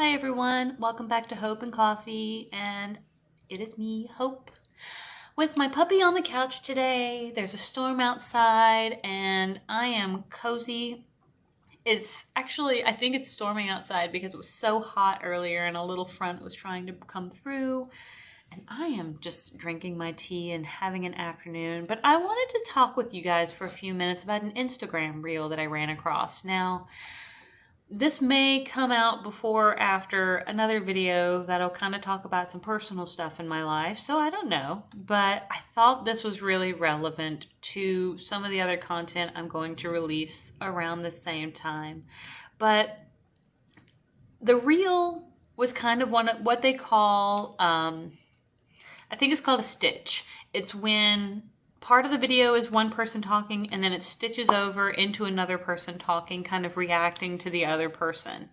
Hi everyone, welcome back to Hope and Coffee, and it is me, Hope, with my puppy on the couch today. There's a storm outside, and I am cozy. It's actually, I think it's storming outside because it was so hot earlier and a little front was trying to come through. And I am just drinking my tea and having an afternoon. But I wanted to talk with you guys for a few minutes about an Instagram reel that I ran across. Now, this may come out before or after another video that'll kind of talk about some personal stuff in my life, so I don't know. But I thought this was really relevant to some of the other content I'm going to release around the same time. But the reel was kind of one of what they call, I think it's called a stitch. It's when part of the video is one person talking and then it stitches over into another person talking, kind of reacting to the other person.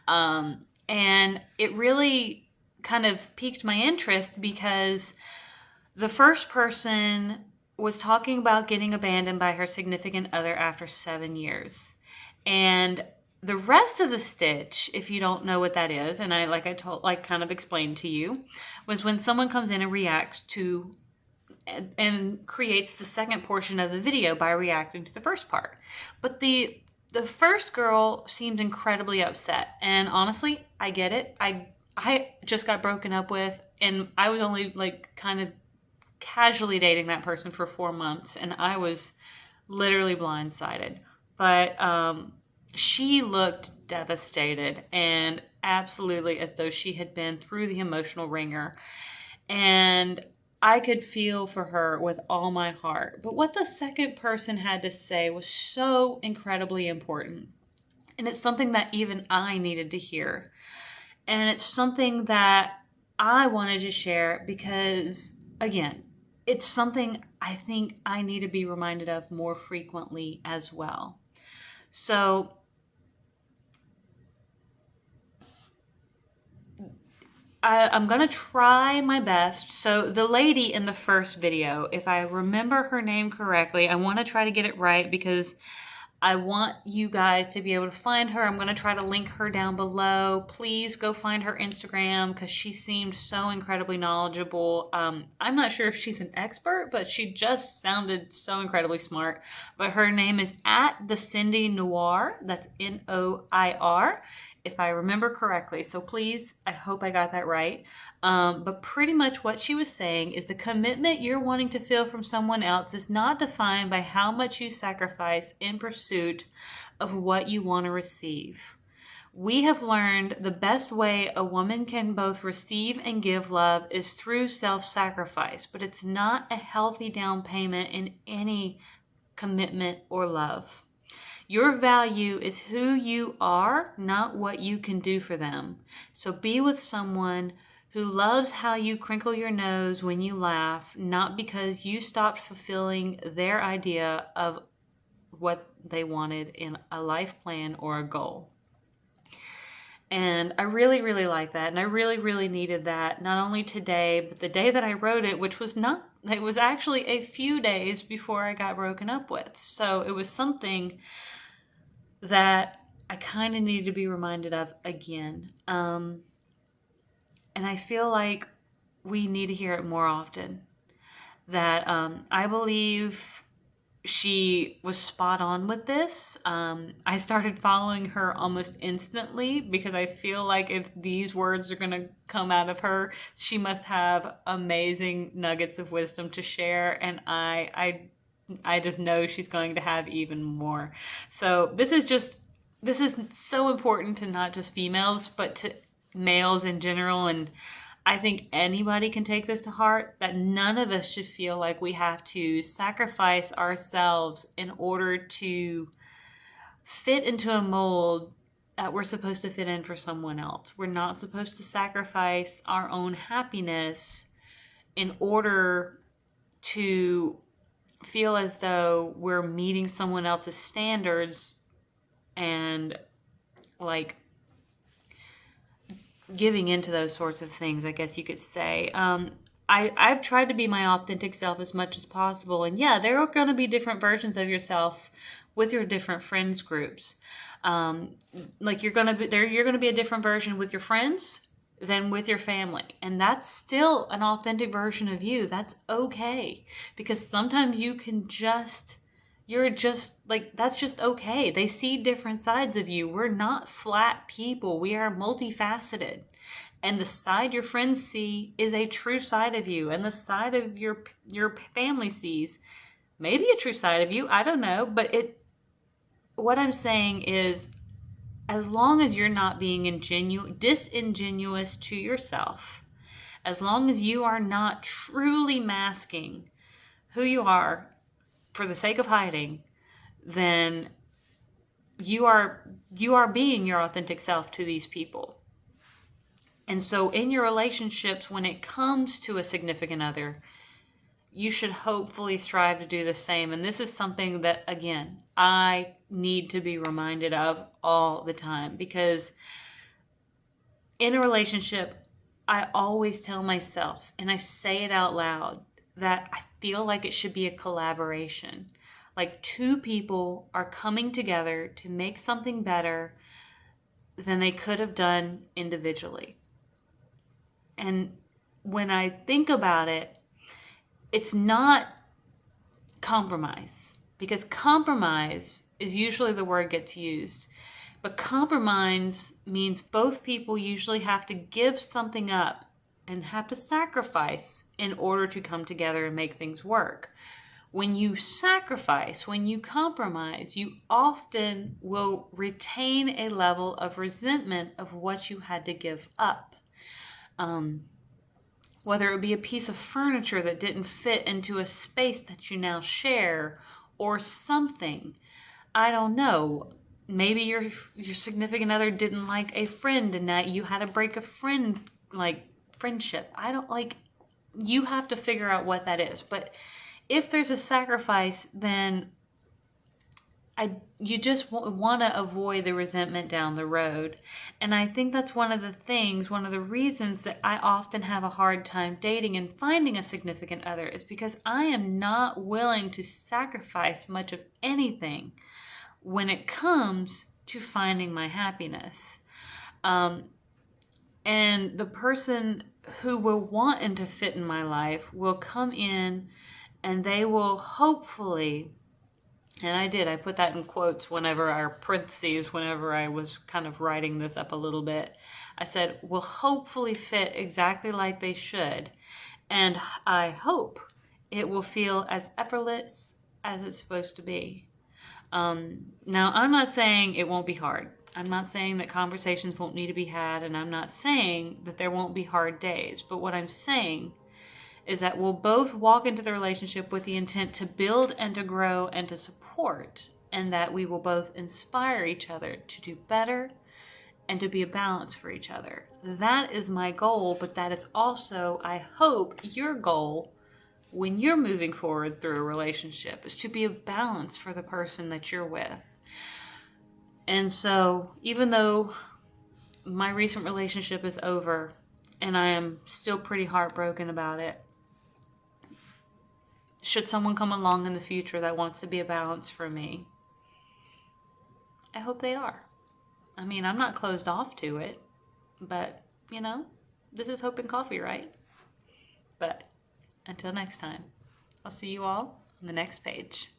And it really kind of piqued my interest because the first person was talking about getting abandoned by her significant other after 7 years. And the rest of the stitch, if you don't know what that is, and I kind of explained to you, was when someone comes in and reacts to and creates the second portion of the video by reacting to the first part. But the first girl seemed incredibly upset, and honestly, I get it. I just got broken up with, and I was only like kind of casually dating that person for 4 months, and I was literally blindsided. But she looked devastated and absolutely as though she had been through the emotional ringer. And I could feel for her with all my heart. But what the second person had to say was so incredibly important. And it's something that even I needed to hear. And it's something that I wanted to share because, again, it's something I think I need to be reminded of more frequently as well. So, I'm going to try my best. So, the lady in the first video, if I remember her name correctly, I want to try to get it right because I want you guys to be able to find her. I'm going to try to link her down below. Please go find her Instagram because she seemed so incredibly knowledgeable. I'm not sure if she's an expert, but she just sounded so incredibly smart. But her name is at the Cindy Noir. That's Noir, if I remember correctly. So please, I hope I got that right. But pretty much what she was saying is the commitment you're wanting to feel from someone else is not defined by how much you sacrifice in pursuit of what you want to receive. We have learned the best way a woman can both receive and give love is through self-sacrifice, but it's not a healthy down payment in any commitment or love. Your value is who you are, not what you can do for them. So be with someone who loves how you crinkle your nose when you laugh, not because you stopped fulfilling their idea of what they wanted in a life plan or a goal. And I really, really like that. And I really, really needed that, not only today, but the day that I wrote it, which was not, it was actually a few days before I got broken up with. So it was something that I kind of needed to be reminded of again. And I feel like we need to hear it more often. That I believe she was spot on with this. I started following her almost instantly because I feel like if these words are going to come out of her, she must have amazing nuggets of wisdom to share. And I just know she's going to have even more. So this is so important to not just females, but to males in general. And I think anybody can take this to heart that none of us should feel like we have to sacrifice ourselves in order to fit into a mold that we're supposed to fit in for someone else. We're not supposed to sacrifice our own happiness in order to feel as though we're meeting someone else's standards and like giving into those sorts of things, I guess you could say. I've tried to be my authentic self as much as possible. And yeah, there are going to be different versions of yourself with your different friends groups. Like you're gonna be there, you're gonna be a different version with your friends than with your family, and that's still an authentic version of you. That's okay, because sometimes you're just like, that's just okay. They see different sides of you. We're not flat people. We are multifaceted. And the side your friends see is a true side of you, and the side of your family sees maybe a true side of you. I don't know, but what I'm saying is, as long as you're not being disingenuous to yourself, as long as you are not truly masking who you are for the sake of hiding, then you are being your authentic self to these people. And so in your relationships, when it comes to a significant other, you should hopefully strive to do the same. And this is something that, again, I need to be reminded of all the time, because in a relationship, I always tell myself, and I say it out loud, that I feel like it should be a collaboration. Like two people are coming together to make something better than they could have done individually. And when I think about it, it's not compromise, because compromise is usually the word gets used. But compromise means both people usually have to give something up and have to sacrifice in order to come together and make things work. When you sacrifice, when you compromise, you often will retain a level of resentment of what you had to give up. Whether it be a piece of furniture that didn't fit into a space that you now share, or something. I don't know. Maybe your significant other didn't like a friend, and that you had to break a friendship. I don't like. You have to figure out what that is. But if there's a sacrifice, then you just want to avoid the resentment down the road. And I think that's one of the reasons that I often have a hard time dating and finding a significant other, is because I am not willing to sacrifice much of anything when it comes to finding my happiness. And the person who will want to fit in my life will come in, and they will hopefully, and I put that in quotes whenever I was kind of writing this up a little bit. I said, will hopefully fit exactly like they should. And I hope it will feel as effortless as it's supposed to be. Now, I'm not saying it won't be hard. I'm not saying that conversations won't need to be had, and I'm not saying that there won't be hard days. But what I'm saying is that we'll both walk into the relationship with the intent to build and to grow and to support, and that we will both inspire each other to do better and to be a balance for each other. That is my goal, but that is also, I hope, your goal when you're moving forward through a relationship, is to be a balance for the person that you're with. And so, even though my recent relationship is over and I am still pretty heartbroken about it, should someone come along in the future that wants to be a balance for me, I hope they are. I mean, I'm not closed off to it, but, this is Hope and Coffee, right? But until next time, I'll see you all on the next page.